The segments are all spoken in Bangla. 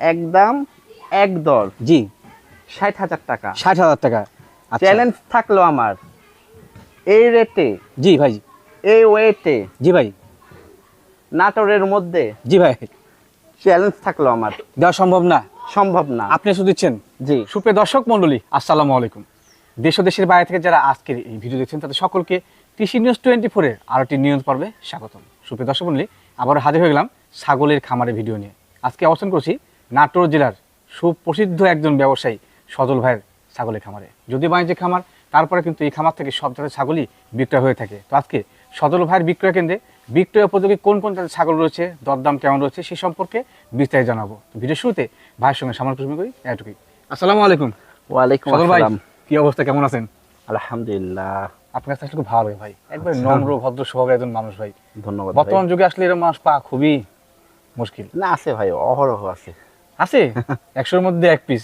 একদম এক দর জি 60,000 টাকা। 60,000 টাকা। আচ্ছা চ্যালেঞ্জ থাকলো আমার, এই রেটে, জি ভাই, এই ওয়েটে, জি ভাই, নাটোরের মধ্যে জি ভাই, চ্যালেঞ্জ থাকলো আমার। দেওয়া সম্ভব না, সম্ভব না। আপনি শুধু দিচ্ছেন। জি সুপ্রিয় দর্শক মণ্ডলী, আসসালামু আলাইকুম। দেশ ও দেশের বাইরে থেকে যারা আজকের এই ভিডিও দেখছেন তাদের সকলকে কৃষি নিউজ 24 এর আরও একটি নিউজ পর্বে স্বাগতম। সুপ্রিয় দর্শক মণ্ডলী, আবারও হাজির হয়ে গেলাম ছাগলের খামারের ভিডিও নিয়ে। আজকে অবস্থান করছি নাটোর জেলার সুপ্রসিদ্ধ একজন ব্যবসায়ী সজল ভাইয়ের ছাগলের খামারে। যদিও বাণিজ্যিক খামার, তারপরে কিন্তু এই খামার থেকে সব ধরনের ছাগলই বিক্রয় হয়ে থাকে। তো আজকে সজল ভাইয়ের বিক্রয় কেন্দ্রে বিক্রয় উপযোগী কোন কোন জাতের ছাগল রয়েছে, দরদাম কেমন রয়েছে সে সম্পর্কে বিস্তারিত জানাবো। তো ভিডিও শুরুতে ভাইয়ের সঙ্গে সামান্য প্রশ্ন করি, এটুকুই। আসসালামু আলাইকুম। ওয়ালাইকুম সজল ভাই, আসসালাম। কি অবস্থা, কেমন আছেন? আলহামদুলিল্লাহ। আপনার কাছে আসলে খুব ভালো লাগে ভাই, একবার নম্র ভদ্র স্বভাবের একজন মানুষ ভাই। ধন্যবাদ। বর্তমান যুগে আসলে এরকম মানুষ পাওয়া খুবই মুশকিল। না আছে ভাই, অহরহ আছে। আছে 100-র মধ্যে 1 পিস।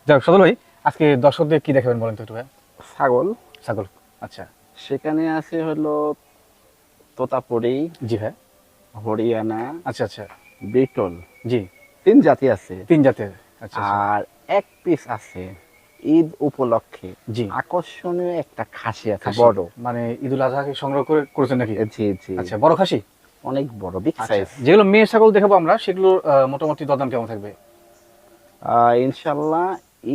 যাক সজল ভাই, আজকে দর্শকদের কি দেখাবেন বলেন তো একটু ভাই। ছাগল ছাগল, আচ্ছা। সেখানে আছে হলো তোতাপুরি, জি ভাই, হরিয়ানা, আচ্ছা আচ্ছা, বিটল, জি 3 জাতি আছে। 3 জাতের, আচ্ছা আচ্ছা। আর 1 পিস আছে ঈদ উপলক্ষে জি, আকর্ষণীয় একটা খাসি আছে, খাসি, বড়। মানে ঈদুল আজহাকে সংগ্রহ করেছেন নাকি? জি জি, আচ্ছা, বড় খাসি, অনেক বড়, বিগ আচ্ছা। সাইজ। যেগুলো মেয়ে ছাগল দেখাবো আমরা, সেগুলো মোটামুটি দরদাম কেমন থাকবে? ইনশাল্লাহ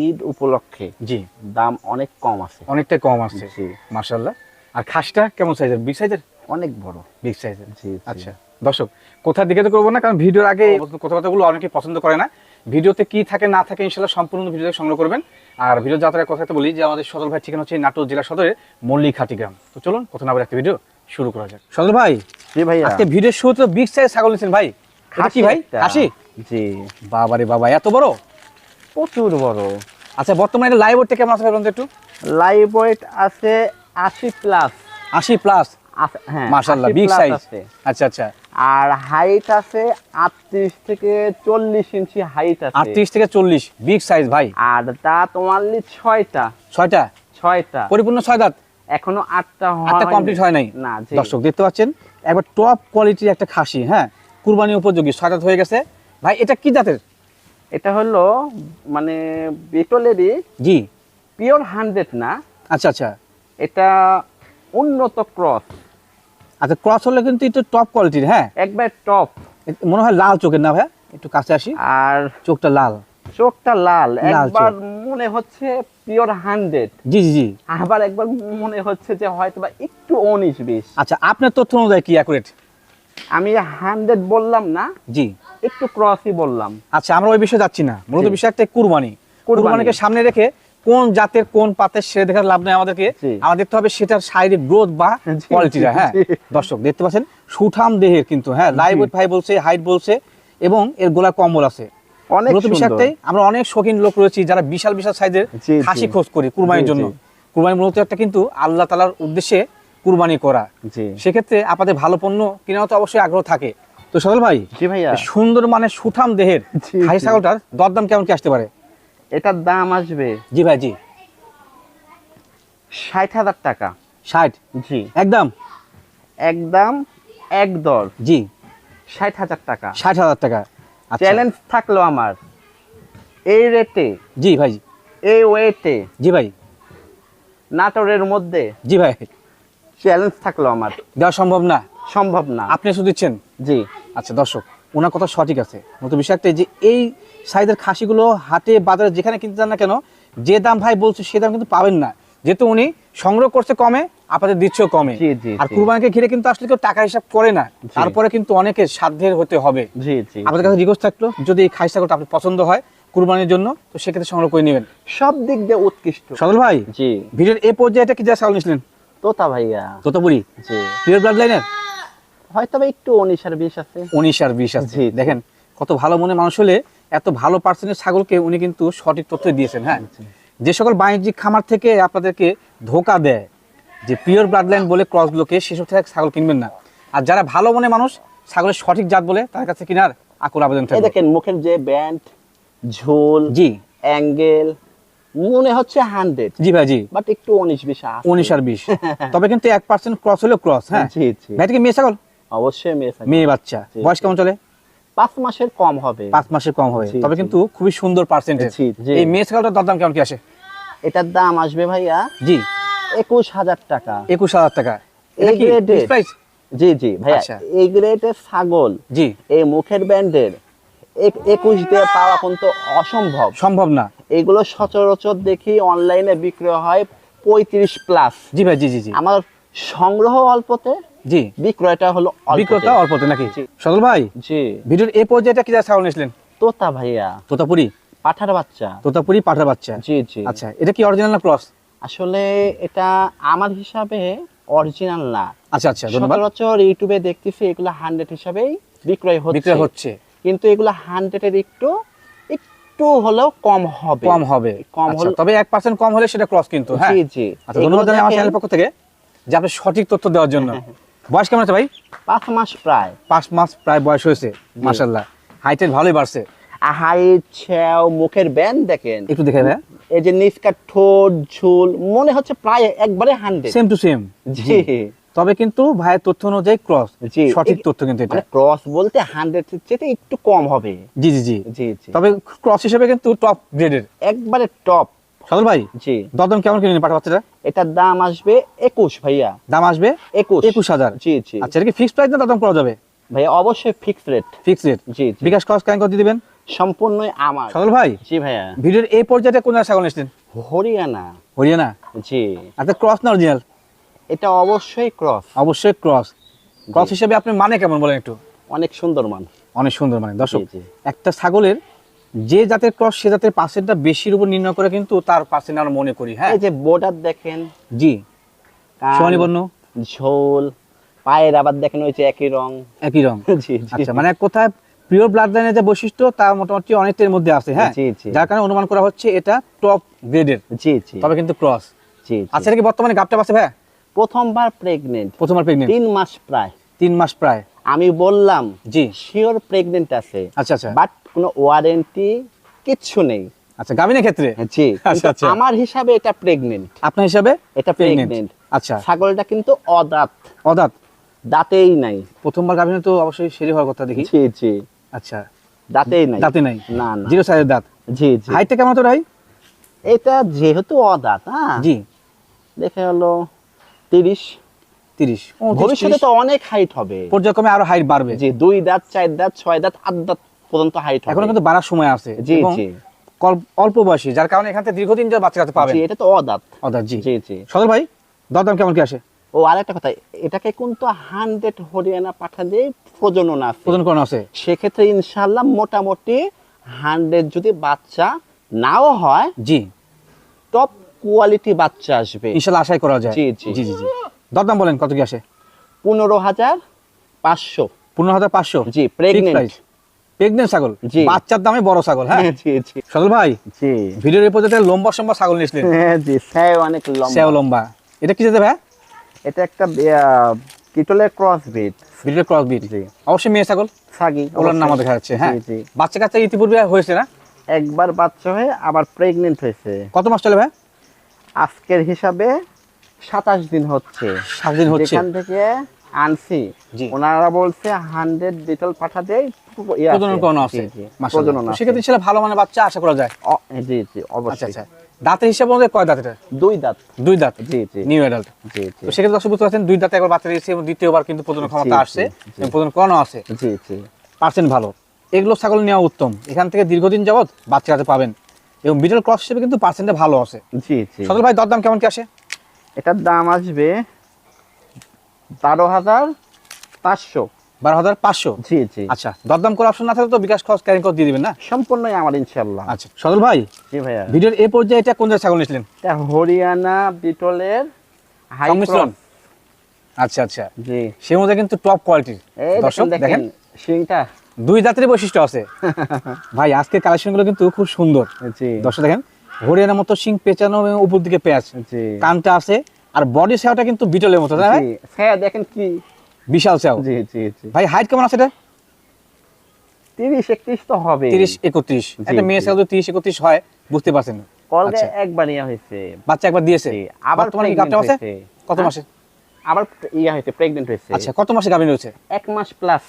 ঈদ উপলক্ষে জি, দাম অনেক কম আছে। অনেকটা কম আসছে, জি, মাশাআল্লাহ। আর খাসিটা কেমন সাইজের? বিগ সাইজের? অনেক বড়। বিগ সাইজের, জি জি। আচ্ছা। দর্শক, কোথার দিকে তো করবো না, কারণ ভিডিওর আগে কথাবার্তাগুলো অনেকে পছন্দ করে না। ভিডিওতে কি থাকে না থাকে ইনশাল্লাহ সম্পূর্ণ ভিডিওতে সংগ্রহ করবেন। আর ভিডিও যাত্রার কথা বলি যে আমাদের সদর ভাই ঠিকানা হচ্ছে নাটোর জেলা সদরের মল্লিকহাটি গ্রাম। তো চলুন কথা না বলে একটা ভিডিও শুরু করা যাক। সদর ভাই, জি ভাইয়া, আজকে ভিডিওর শুরুতে বিগ সাইজ ছাগল নিয়েছেন ভাই। এটা কি ভাই? একটা। খাসি? জি, বাবারে বাবা, এত বড়! প্রচুর বড়। আচ্ছা, বর্তমানে লাইভ ওয়েটটা কেমন আছে বলুন তো একটু। লাইভ ওয়েট আছে 80 প্লাস। 80 প্লাস, হ্যাঁ মাশাআল্লাহ, 80 বিগ plus সাইজ। আছে। আচ্ছা আচ্ছা, আর হাইট আছে 38 থেকে 40 ইঞ্চি হাইট আছে। 38 থেকে 40, বিগ সাইজ ভাই। আর দাঁত অনলি 6টা। 6টা? 6টা, পরিপূর্ণ 6 দাঁত? এখনো 8টা কমপ্লিট হয় নাই। না। জি, দর্শক দেখতে পাচ্ছেন, একবার টপ কোয়ালিটির একটা খাসি, হ্যাঁ, কুরবানি উপযোগী, 6 দাঁত হয়ে গেছে ভাই। এটা কি জাতের? এটা হলো মানে বিটলেরই, জি, পিওর 100 না, আচ্ছা আচ্ছা এটা উন্নত ক্রস। আচ্ছা, ক্রস হলে কিন্তু একটু টপ কোয়ালিটির, হ্যাঁ। একবার টপ। মনে হয় লাল চোখের না ভাই, একটু কাছে আসি, আর চোখটা লাল। চোখটা লাল, লাল একবার চোখ। মনে হচ্ছে পিওর 100, জি জি জি, আবার একবার মনে হচ্ছে যে হয়তো বা একটু 19-20। আচ্ছা, আপনার তথ্য অনুযায়ী কি অ্যাকুরেট? আমি 100 বললাম না, জি, একটু ক্রসই বললাম। আচ্ছা, আমরা ওই বিষয়ে যাচ্ছি না। মূলত জি। বিষয় একটা কুরবানি। কুরবানি। কুরবানিকে সামনে রেখে কোন জাতের কোন পাতের সে দেখার লাভ নেই আমাদেরকে। জি। আমাদের দেখতে হবে সেটার শারীরিক গ্রোথ বা জি, কোয়ালিটিটা, জি, হ্যাঁ। জি। দর্শক দেখতে পাচ্ছেন, সুঠাম দেহের কিন্তু, হ্যাঁ, লাইভ ওয়েট ভাই বলছে, হাইট বলছে, এবং এর গোলা কম্বল আছে। অনেক মূলত বিষয় সুন্দর। একটাই, আমরা অনেক শৌখিন লোক রয়েছি যারা বিশাল বিশাল সাইজের জি, জি। খাসি খোঁজ করি কুরবানির জি, জন্য। জি। কুরবানি মূলত একটা কিন্তু আল্লাহ তাআলার উদ্দেশ্যে কুরবানি করা। জি সেক্ষেত্রে আপনাদের ভালো পণ্য কেনাও তো অবশ্যই আগ্রহ থাকে। তো সজল ভাই, জি ভাইয়া, এই সুন্দর মানে সুঠাম দেহের জি, খাসি জি। ছাগলটার দরদাম কেমন কি আসতে পারে? এটার দাম আসবে জি ভাই, জি 60,000 টাকা। 60? জি, একদম একদম এক দর জি 60,000 টাকা। 60,000 টাকা। আচ্ছা, চ্যালেঞ্জ থাকলো আমার, এই রেটে, জি ভাই, এই ওয়েটে, জি ভাই, নাটোরের মধ্যে জি ভাই, চ্যালেঞ্জ থাকলো আমার। দেওয়া সম্ভব না, সম্ভব না। আপনি শুধু দিচ্ছেন। জি আচ্ছা দর্শক, ওনার কথা সঠিক আছে। মূলত বিষয় একটাই যে এই সাইজের খাসিগুলো হাটে বাজারে যেখানে কিনতে যান না কেন, যে দাম ভাই বলছে সে দাম কিন্তু পাবেন না। যেহেতু উনি সংগ্রহ করছে কমে, আপনাদের দিচ্ছেও কমে। জি জি, আর জি। কুরবানিকে ঘিরে কিন্তু আসলে কেউ টাকা হিসাব করে না, তারপরে কিন্তু অনেকে সাধ্যের হতে হবে। জি জি, আপনাদের কাছে রিকোয়েস্ট থাকলো, যদি এই খাসি ছাগলটা আপনার পছন্দ হয় কুরবানির জন্য, তো সেক্ষেত্রে সংগ্রহ করে নেবেন। সব দিক দিয়ে উৎকৃষ্ট। সজল ভাই, জি, ভিডিওর এই পর্যায়ে এটা কি যা ছাগল নিয়েছিলেন? তোতা ভাইয়া। তোতাপুরি জি, পিওর ব্লাড লাইনের? হয়তো বা একটু 19 আর 20 আছে। 19 আর 20 আছে। জি, জি। দেখেন কত ভালো মনে মানুষ হলে এত ভালো পার্সেন্টের ছাগলকে উনি কিন্তু সঠিক তথ্য দিয়েছেন, হ্যাঁ। যে সকল বাণিজ্যিক খামার থেকে আপনাদেরকে ধোকা দেয় যে পিওর ব্লাড লাইন বলে ক্রসগুলোকে, সেসব থেকে ছাগল কিনবেন না। আর যারা ভালো মনে মানুষ ছাগলের সঠিক জাত বলে, তার কাছে কেনার আকুল আবেদন এই থাকবে। দেখেন মুখের যে ব্যান্ড, ঝোল, জি অ্যাঙ্গেল মনে হচ্ছে 100, জি ভাই, জি বাট একটু 19-20 আছে। 19 আর 20, তবে কিন্তু 1% ক্রস হলেও ক্রস, হ্যাঁ। জি জি, ভাই, এটা কি মেয়ে ছাগল? অবশ্যই মেয়ে। মেয়ে বাচ্চা, জি, বয়স কেমন চলে? 5 মাসের কম হবে। 5 মাসের কম হবে, জি, তবে জি। কিন্তু খুবই সুন্দর পার্সেন্টেজ। জি, জি। এই মেয়ে ছাগলটার দরদাম কেমন কি আসে? এটার দাম আসবে ভাইয়া জি 21,000 টাকা। 21,000 টাকা। এই এটা কি গ্রেডের ফিক্সড প্রাইস? জি জি ভাইয়া, আচ্ছা। এই গ্রেডের ছাগল জি এই মুখের ব্যান্ডের 21 দিয়ে পাওয়া কিন্তু অসম্ভব। সম্ভব না। এগুলো সচরাচর দেখি অনলাইনে বিক্রি হয় 35 প্লাস। জি ভাই, জি জি জি আমার সংগ্রহ অল্পতে, জি বিক্রয়টা হলো অল্পতে। বিক্রয়টা অল্পতে নাকি? জি। সদল ভাই, জি ভিডিওর এই পর্যায়েটা কি যা ছাগল নিয়েছিলেন? তোতা ভাইয়া, তোতাপুরি? পাঠার বাচ্চা। তোতাপুরি পাঠার বাচ্চা। জি জি। আচ্ছা, এটা কি অরিজিনাল না ক্রস? আসলে এটা আমার হিসাবে অরিজিনাল না। আচ্ছা আচ্ছা, ধন্যবাদ। সচরাচর ইউটিউবে দেখতেছি এগুলো 100 হিসাবেই বিক্রয় বিক্রয় হচ্ছে, কিন্তু এগুলো 100 এর একটু একটু হলেও কম হবে। কম হবে। কম আচ্ছা, হলে তবে 1% কম হলে সেটা ক্রস কিন্তু। হ্যাঁ জি জি। আচ্ছা, ধন্যবাদ জানাই আমার দেখেন, চ্যানেল পক্ষ থেকে যে আপনি সঠিক তথ্য দেওয়ার জন্য। বয়স কেমন আছে ভাই? 5 মাস প্রায়। 5 মাস প্রায় বয়স হয়েছে, মাশাআল্লাহ। হাইটের ভালোই বাড়ছে। হাইট, ছেও, মুখের ব্যান্ড দেখেন, একটু দেখে ভাই, এই যে নিচকার ঠোঁট, ঝুল মনে হচ্ছে প্রায় একবারে 100। Same to same. জি তবে কিন্তু ভাইয়ের তথ্য অনুযায়ী ক্রস, জি। সঠিক তথ্য কিন্তু এটা। মানে ক্রস বলতে 100 এর চেয়ে একটু কম হবে। জি জি জি জি জি। তবে ক্রস হিসেবে কিন্তু টপ গ্রেডের। একবারে টপ। সদল ভাই, জি। দরদাম কেমন কিনলেন পাঠা বাচ্চাটা? এটার দাম আসবে 21 ভাইয়া। দাম আসবে 21,000। জি জি। আচ্ছা, এটা কি ফিক্সড প্রাইস না দরদাম করা যাবে? ভাইয়া অবশ্যই ফিক্স রেট। Fixed rate. জি জি। বিকাশ খরচ কেন করে দিয়ে দিবেন? সম্পূর্ণই আমার। সদল ভাই, জি ভাইয়া। ভিডিওর এই পর্যায়ে কোন ছাগল নিয়েছিলেন? হরিয়ানা। হরিয়ানা? জি। আচ্ছা, ক্রস না অরিজিনাল? এটা অবশ্যই ক্রস। অবশ্যই ক্রস। ক্রস হিসেবে আপনি মানে কেমন বলেন একটু? অনেক সুন্দর মান। অনেক সুন্দর মানে। দর্শক, জি, জি। একটা ছাগলের যে জাতের ক্রস সে জাতের পার্সেন্টটা বেশির উপর নির্ণয় করে কিন্তু তার পার্সেন্ট আমরা মনে করি। হ্যাঁ এই যে বর্ডার দেখেন, জি, কান, সোনালী বর্ণ, ঝোল, পায়ের আবার দেখেন ওই যে একই রং। একই রং। জি জি। আচ্ছা, মানে এক কথায় পিওর ব্লাড লাইনের যে বৈশিষ্ট্য তা মোটামুটি অনেকটার মধ্যে আছে। হ্যাঁ জি, জি। যার কারণে অনুমান করা হচ্ছে এটা টপ গ্রেডের, জি জি। তবে কিন্তু ক্রস। জি জি। আচ্ছা, এটা কি বর্তমানে গাবটা আছে ভাই? প্রথমবার প্রেগনেন্ট। প্রথমবার প্রেগনেন্ট? 3 মাস প্রায়। 3 মাস প্রায়। আমি বললাম জি। শিওর প্রেগনেন্ট আছে, আচ্ছা আচ্ছা বাট কোনো ওয়ারেন্টি কিচ্ছু নেই। আচ্ছা, গাবিনের ক্ষেত্রে? জি। আচ্ছা, কিন্তু আচ্ছা। আমার হিসাবে এটা প্রেগনেন্ট। আপনার হিসাবে এটা প্রেগনেন্ট? প্রেগনেন্ট। আচ্ছা, ছাগলটা কিন্তু অদাঁত, অদাঁত? দাঁতেই নাই। প্রথমবার গাবিনে তো অবশ্যই সেরি হওয়ার কথা দেখি। জি জি। আচ্ছা, দাঁতেই নাই। দাঁতে নাই? না না। জিরো সাইজের দাঁত। জি জি। হাইটটা কেমন তো ভাই? এটা যেহেতু অদাঁত, হ্যাঁ জি দেখে হলো 30। 30। ভবিষ্যতে তো অনেক হাইট হবে। পর্যায়ক্রমে আরো হাইট বাড়বে। জি, 2 দাঁত, 4 দাঁত, 6 দাঁত, 8 দাঁত পর্যন্ত হাইট হবে। এখনো কিন্তু বাড়ার সময় আছে। জি এবং জি। অল্প বয়সী, যার কারণে এখান থেকে দীর্ঘদিন যা বাচ্চা কাছে পাবেন। জি, এটা তো অদাঁত। অদাঁত। জি জি জি। সদর ভাই, দরদাম কেমন কি আসে? ও আরেকটা কথা, এটাকে কিন্তু 100 হরিয়ানা পাঠা দিয়ে প্রজনন আছে। প্রদান করানো আছে? সেক্ষেত্রে ইনশাআল্লাহ মোটামুটি 100 যদি বাচ্চা নাও হয়, জি, টপ কোয়ালিটি বাচ্চা আসবে ইনশাআল্লাহ আশাই করা যায়। জি জি। জি জি জি। দরদাম বলেন কত কি আসে? 15,500। 15,500? জি, প্রেগনেন্ট। প্রেগনেন্ট ছাগল? জি। বাচ্চার দামে বড় ছাগল। হ্যাঁ জি জি। সদল ভাই, জি। ভিডিওর এই পর্যায়ে লম্বা সম্বা ছাগল নিয়েছিলেন? হ্যাঁ জি, স্যাও অনেক লম্বা। সেও লম্বা। এটা কি যেতে ভাই? এটা একটা কিটলের ক্রস ব্রিড। ভিডিওর ক্রস বিট? জি। অবশ্যই মেয়ে ছাগল, সাগি ওলার নামও দেখা যাচ্ছে। হ্যাঁ জি জি। বাচ্চা কাচ্চা ইতিপূর্বে হয়েছে না? একবার বাচ্চা হয়ে আবার প্রেগনেন্ট হয়েছে। কত মাস চলে ভাই? আজকের হিসাবে 27 দিন হচ্ছে। 7 দিন হচ্ছে। যেখান থেকে আনছি জি। ওনারা বলছে 100 লিটার পাঠা দেয় প্রজনন করানো আছে। মাশাআল্লাহ। প্রজনন তো আছে। সেক্ষেত্রে ইনশাআল্লাহ ভালো মানের বাচ্চা আশা করা যায়। জি জি, আচ্ছা অবশ্যই। আচ্ছা। দাঁতের হিসাব অনুযায়ী কয় দাঁত এটা? 2 দাঁত। 2 দাঁত? জি জি। New adult. জি জি। তো সেক্ষেত্রে দর্শক বুঝতে পারছেন 2 দাঁতে একবার বাচ্চা দিয়েছে এবং দ্বিতীয়বার কিন্তু প্রজনন ক্ষমতা জি, আসছে জি, জি। এবং প্রজনন করানো আছে। জি জি। পার্সেন্ট ভালো। এগুলো ছাগল নেওয়া উত্তম। এখান থেকে দীর্ঘদিন যাবত বাচ্চা কাছে পাবেন এবং বিটল ক্রস হিসেবে কিন্তু পার্সেন্টে ভালো আছে। জি জি। সদর ভাই, দরদাম কেমন কি আসে? এটার দাম আসবে 12,500। 12,500? জি জি। আচ্ছা, দরদাম করে অপশন না থাকলে তো বিকাশ খরচ ক্যারিং করে দিয়ে দিবেন না? সম্পূর্ণই আমার ইনশাআল্লাহ। আচ্ছা সদর ভাই, জি ভাইয়া। ভিডিওর এই পর্যায়ে এটা কোন জায়গায় ছাগল নিয়েছিলেন? এটা হরিয়ানা বিটলের হাই সংমিশ্রণ? ক্রস। আচ্ছা আচ্ছা। জি। সে মধ্যে কিন্তু টপ কোয়ালিটির। এই দর্শক দেখেন দেখেন, শিংটা। 2 দাঁতের বৈশিষ্ট্য আছে। ভাই আজকের কালেকশনগুলো কিন্তু খুব সুন্দর। জি দর্শক দেখেন, হরিয়ানার মতো শিং পেঁচানো এবং উপর দিকে পেঁয়াজ, জি। কানটা আছে আর বডি সেওটা কিন্তু বিটলের মতো, তাই না ভাই? জি, হ্যাঁ দেখেন কি বিশাল সেও। জি জি জি। ভাই হাইট কেমন আছে এটা? 30-31 তো হবে। 30-31? একটা মেয়ে জি। সেও যদি 30-31 হয় বুঝতে পারছেন। কলগে আচ্ছা। একবার ইয়া হয়েছে। বাচ্চা একবার দিয়েছে? জি, আবার বর্তমানে কি pregnant গাবটা আছে? হয়েছে। কত হ্যাঁ? মাসে? আবার ইয়া হয়েছে, প্রেগনেন্ট হয়েছে। আচ্ছা, কত মাসে গাভিন রয়েছে? 1 মাস প্লাস।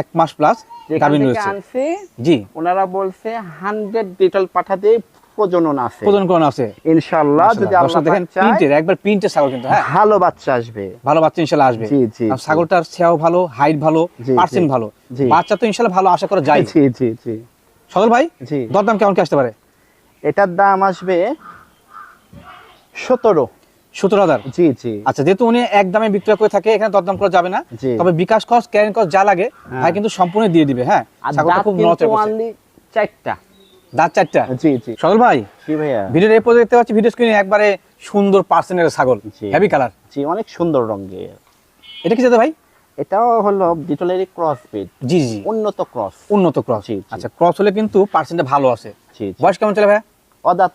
1 মাস প্লাস যেখান গাভিন থেকে রয়েছে। আনছি জি, ওনারা বলছে 100 লিটার পাঠা দিয়ে প্রজনন আছে প্রদান করানো আছে। ইনশাআল্লাহ। যদি দর্শক আল্লাহ দেখেন পাক চায়, প্রিন্টের, একবার প্রিন্টের ছাগল কিন্তু, হ্যাঁ ভালো বাচ্চা আসবে। ভালো বাচ্চা ইনশাআল্লাহ আসবে। জি, জি, আর জি। ছাগলটার ছেও ভালো, হাইট ভালো, জি, পার্সেন্ট জি। ভালো, জি। বাচ্চা তো ইনশাআল্লাহ ভালো আশা করা যায়। জি জি জি সদল ভাই, জি। দরদাম কেমন কি আসতে পারে? এটার দাম আসবে 17। 17,000। জি জি আচ্ছা, যেহেতু উনি এক দামে বিক্রয় করে থাকে, এখানে দরদাম করা যাবে না। জি। তবে বিকাশ খরচ, ক্যারিং খরচ যা লাগে ভাই কিন্তু সম্পূর্ণ দিয়ে দিবে। হ্যাঁ, আর ছাগলটা দাঁত খুব কিন্তু নড়চড় করছে। only 4টা। দাঁত 4টা। জি জি সদল ভাই, জি ভাইয়া। ভিডিওর এই পর্যন্ত দেখতে পাচ্ছি ভিডিও স্ক্রিনে একবারে সুন্দর পার্সেন্টের ছাগল, জি। Heavy colour. জি, অনেক সুন্দর রঙের। এটা কি যেতে ভাই? এটাও হলো ডিটলেরই ক্রস ব্রিড, জি জি, উন্নত ক্রস। উন্নত ক্রস। জি, জি। আচ্ছা, ক্রস হলে কিন্তু পার্সেন্টে ভালো আছে। জি জি। বয়স কেমন চলে ভাই? অদাত।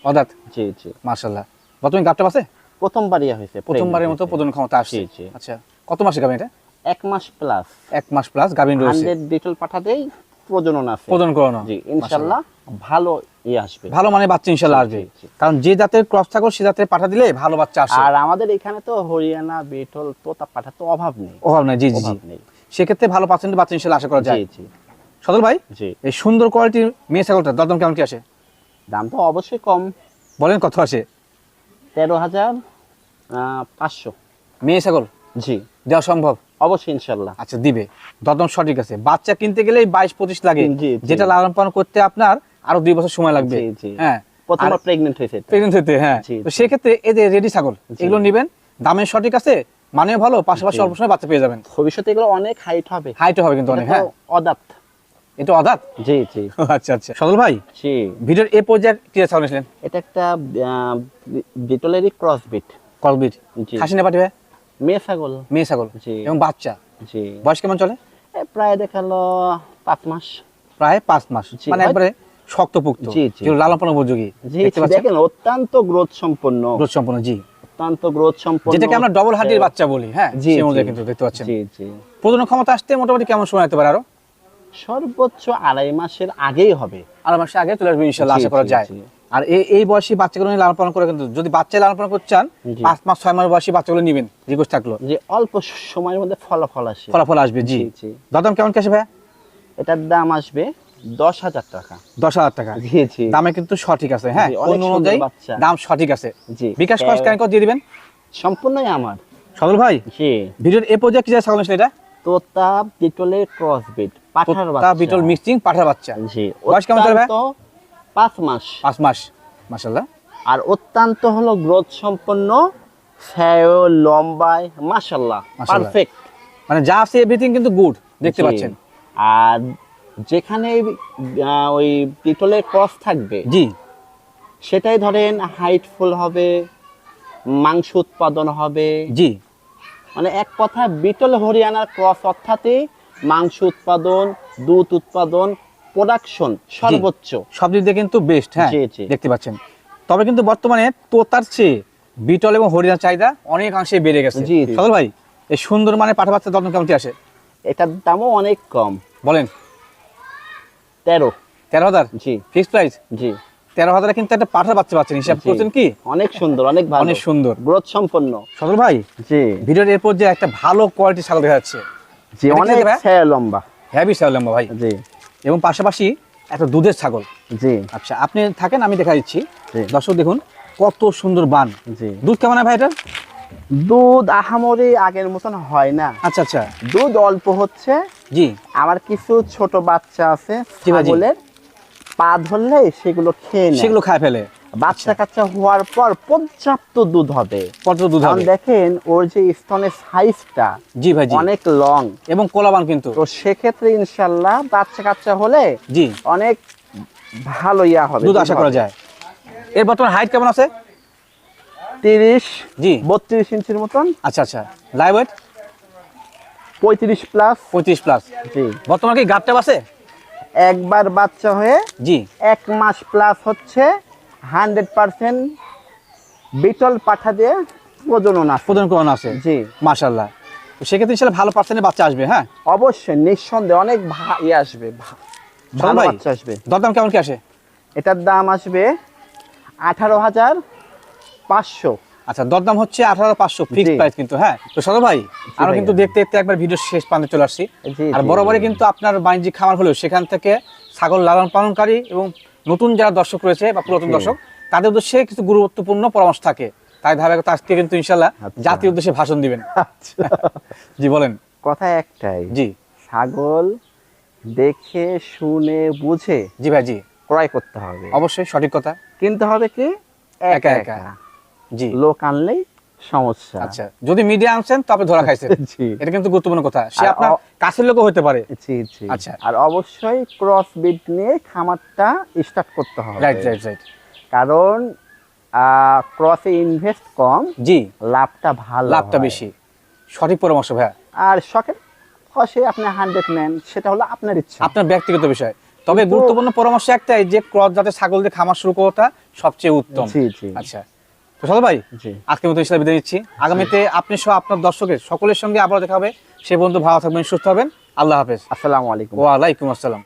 অদাত। জি জি। মাশাআল্লাহ। বর্তমানে গাবটা আছে? প্রথমবার ইয়া হয়েছে, প্রথমবারের মতো প্রজনন ক্ষমতা আসছে। জি, জি। আচ্ছা, কত মাসে গাবেন এটা? 1 মাস প্লাস। 1 মাস প্লাস গাবিন রয়েছে। 100 ডিটল পাঠাতেই প্রজনন আছে। প্রজনন করানো। জি, ইনশাআল্লাহ ভালো আসবে। ভালো মানে বাচ্চা ইনশাআল্লাহ আসবে। জি, জি। কারণ যে জাতের ক্রস ছাগল সে জাতের পাঠা দিলে ভালো বাচ্চা আসে। আর আমাদের এখানে তো হরিয়ানা বিটল তোতা পাঠা তো অভাব নেই। অভাব নাই। জি জি জি। অভাব নেই। সেক্ষেত্রে ভালো পার্সেন্টের বাচ্চা ইনশাআল্লাহ আশা করা যায়। জি জি সদল ভাই, জি। এই সুন্দর কোয়ালিটির মেয়ে ছাগলটা দরদাম কেমন কি আসে? দাম তো অবশ্যই কম। বলেন কত আসে? 13,500। মেয়ে ছাগল জি, দেওয়া সম্ভব? অবশ্যই ইনশাআল্লাহ। আচ্ছা, দিবে। দরদাম সঠিক আছে। বাচ্চা কিনতে গেলেই 22-25 লাগে, জি, জি। যেটা লালন পালন করতে আপনার আরো 2 বছর সময় লাগবে। জি, জি। হ্যাঁ, প্রথমবার প্রেগন্যান্ট হয়েছে এটা। প্রেগনেন্ট হতে। হ্যাঁ, জি, তো জি। সেক্ষেত্রে এই যে রেডি ছাগল, জি। এগুলো নেবেন, দামের সঠিক আছে, মানেও ভালো, পাশাপাশি জি। অল্প সময় বাচ্চা পেয়ে যাবেন। ভবিষ্যতে এগুলো অনেক হাইট হবে। হাইটও হবে কিন্তু অনেক। এটা তো হ্যাঁ, অদাত। এটা অদাত। জি জি আচ্ছা আচ্ছা। সদল ভাই, জি। ভিডিওর এ পর্যায়ে কি ছাগল নিয়েছিলেন? এটা একটা বিটলেরই ক্রস বিট। কলবিট। জি। খাসি না পাঠি ভাই? মেয়ে ছাগল। মেয়ে ছাগল। জি। এবং বাচ্চা জি। বয়স কেমন চলে? প্রায় দেখালো 5 মাস। প্রায় 5 মাস। জি, মানে একবারে শক্তপুক্ত, জি, জি। যেগুলো লালন পালন উপযোগী। জি, দেখতে পাচ্ছেন দেখেন অত্যন্ত গ্রোথ সম্পন্ন। গ্রোথ সম্পন্ন। জি, অত্যন্ত গ্রোথ সম্পন্ন। যেটাকে আমরা ডবল হার্টের বাচ্চা বলি। হ্যাঁ, জি, সেই অনুযায়ী জি। কিন্তু দেখতে পাচ্ছেন। জি জি। প্রজনন ক্ষমতা আসতে মোটামুটি কেমন সময় লাগতে পারে? আরো সর্বোচ্চ 2.5 মাসের আগেই হবে। আর মাসে আগে চলে আসবে ইনশাআল্লাহ, জি, আশা করা জি, যায়। জি। আর এই বয়সী বাচ্চাগুলো নিয়ে লালন পালন করে, কিন্তু যদি বাচ্চা লালন পালন করতে চান, জি। 5 মাস 6 মাস বয়সী বাচ্চাগুলো নেবেন, রিকোয়েস্ট থাকলো। যে অল্প সময়ের মধ্যে ফলাফল আসে। ফলাফল আসবে। জি জি, জি। দাম কেমন কি আসে ভাই? এটার দাম আসবে 10,000 টাকা। 10,000 টাকা। জি জি দামে কিন্তু সঠিক আছে। হ্যাঁ, জি, অনেক অন্য সুন্দর অনুযায়ী বাচ্চা। দাম সঠিক আছে। জি। বিকাশ খরচ কেন দিয়ে দিবেন? সম্পূর্ণই আমার। সদল ভাই, জি। ভিডিওর এ পর্যায়ে কি ছাগল নিয়েছিল এটা? তোতা বিটলের ক্রস বিট, পাঠার তোতা বাচ্চা। বিটল মিক্সিং পাঠার বাচ্চা। জি। বয়স কেমন চলে ভাই? 5 মাস। 5 মাস। মাশাআল্লাহ। আর অত্যন্ত হলো গ্রোথ সম্পন্ন, ছায়ও লম্বায় মাশাআল্লাহ মাশাআল্লাহ। পারফেক্ট। মানে যা আছে এভরিথিং কিন্তু গুড, দেখতে পাচ্ছেন। আর যেখানে ওই বিটলের ক্রস থাকবে, জি সেটাই ধরেন হাইটফুল হবে, মাংস উৎপাদন হবে। জি। মানে এক কথা বিটল হরিয়ানার ক্রস অর্থাৎই মাংস উৎপাদন, দুধ উৎপাদন, প্রোডাকশন সর্বোচ্চ। সব দিক দিয়ে কিন্তু বেস্ট। হ্যাঁ, জি, জি। দেখতে পাচ্ছেন। তবে কিন্তু বর্তমানে তোতার চেয়ে বিটল এবং হরিয়ানার চাহিদা অনেকাংশে বেড়ে গেছে। জি, জি। সদল ভাই, এই সুন্দর মানে পাঠা বাচ্চা দরদাম কেমন কি আসে? এটার দামও অনেক কম। বলেন। 13,000 জি ফিক্সড প্রাইস। জি। 13,000 কিন্তু একটা পাঠার বাচ্চা পাচ্ছেন, হিসাব জি। করছেন কি? অনেক সুন্দর, অনেক ভালো, অনেক সুন্দর। গ্রোথ সম্পন্ন। সদল ভাই, জি ভিডিওর এরপর যে একটা ভালো কোয়ালিটির ছাগল দেখা যাচ্ছে, জি। এটা কি অনেক দেবে? ছায়া লম্বা। হেভি ছাগল লম্বা ভাই, জি এবং পাশাপাশি একটা দুধের ছাগল। জি আচ্ছা, আপনি থাকেন, আমি দেখা দিচ্ছি। জি। দর্শক দেখুন কত সুন্দর বান। জি। দুধ কেমন হয় ভাই এটা? দুধ আহামরি আগের মতন হয় না। আচ্ছা আচ্ছা। দুধ অল্প হচ্ছে। জি আমার কিছু ছোট বাচ্চা আছে জি ভাই, জি। ছাগলের, পা ধরলে সেগুলো খেয়ে নেয়। সেগুলো খায় ফেলে। বাচ্চা কাচ্চা হওয়ার পর পর্যাপ্ত দুধ হবে। কত দুধ কারণ হবে? দেখেন ওর যে স্তনের সাইজটা জি ভাই, জি। অনেক লং, এবং কোলাবান কিন্তু। তো সেক্ষেত্রে ইনশাল্লাহ বাচ্চা কাচ্চা হলে জি, অনেক ভালো ইয়া হবে, দুধ আশা করা যায়। এর বর্তমান হাইট কেমন আছে? 30 জি। 32 ইঞ্চির মতন। আচ্ছা আচ্ছা। Live weight 35 plus. 35 প্লাস। জি। বর্তমানে কি গাবটা আছে? একবার বাচ্চা হয়ে জি 1 মাস প্লাস হচ্ছে 100% বিটল পাঠা দিয়ে প্রজনন আছে। প্রদান করানো আছে। জি মাশাআল্লাহ। তো সেক্ষেত্রে ইনশাআল্লাহ ভালো পার্সেন্টের বাচ্চা আসবে। হ্যাঁ, অবশ্যই নিঃসন্দেহে অনেক আসবে, ভালো ভাই, বাচ্চা আসবে। দরদাম কেমন কি আসে? এটার দাম আসবে 18,500। আচ্ছা, দরদাম হচ্ছে 18,500 ফিক্সড জি। প্রাইস কিন্তু। হ্যাঁ, তো সদর ভাই আমরা ভাইয়া। কিন্তু দেখতে দেখতে একবার ভিডিও শেষ প্রান্তে চলে আসছি। জি, আর জি, বরাবরই জি। কিন্তু আপনার বাণিজ্যিক খামার হলেও সেখান থেকে ছাগল লালন পালনকারী এবং নতুন যারা দর্শক রয়েছে বা পুরাতন জি। দর্শক তাদের উদ্দেশ্যে কিছু গুরুত্বপূর্ণ পরামর্শ থাকে। তাই ধারাবাহিকতা আজকে কিন্তু ইনশাল্লাহ আচ্ছা। জাতির উদ্দেশ্যে ভাষণ দিবেন। আচ্ছা। জি বলেন। কথা একটাই, জি ছাগল দেখে শুনে বুঝে জি ভাই, জি ক্রয় করতে হবে। অবশ্যই সঠিক কথা। কিনতে হবে কি একা একা একা। একা, জি লোক আনলেই সমস্যা। আচ্ছা, যদি মিডিয়া আনছেন তবে ধরা খাইছেন। জি এটা কিন্তু গুরুত্বপূর্ণ কথা। সে আর আপনার কাছের লোকও হতে পারে। জি জি। আচ্ছা। আর অবশ্যই ক্রস বিট নিয়ে খামারটা স্টার্ট করতে হবে। Right right right. কারণ ক্রসে ইনভেস্ট কম, জি, লাভটা ভালো, লাভটা হয়। বেশি। সঠিক পরামর্শ ভাইয়া। আর শখের বসে আপনি 100 নেন, সেটা হলো আপনার ইচ্ছা। আপনার ব্যক্তিগত বিষয়। তবে কিন্তু- গুরুত্বপূর্ণ পরামর্শ একটাই যে ক্রস জাতের ছাগল দিয়ে খামার শুরু করাটা সবচেয়ে উত্তম। জি জি আচ্ছা, তো সদর ভাই জি। আজকের মতো ইনশাআল্লাহ বিদায় নিচ্ছি। আগামীতে আপনি সহ আপনার দর্শকের সকলের সঙ্গে আবার দেখা হবে। সে বন্ধু ভালো থাকবেন, সুস্থ হবেন। আল্লাহ হাফেজ। আসসালামু আলাইকুম। ওয়া আলাইকুম আসসালাম।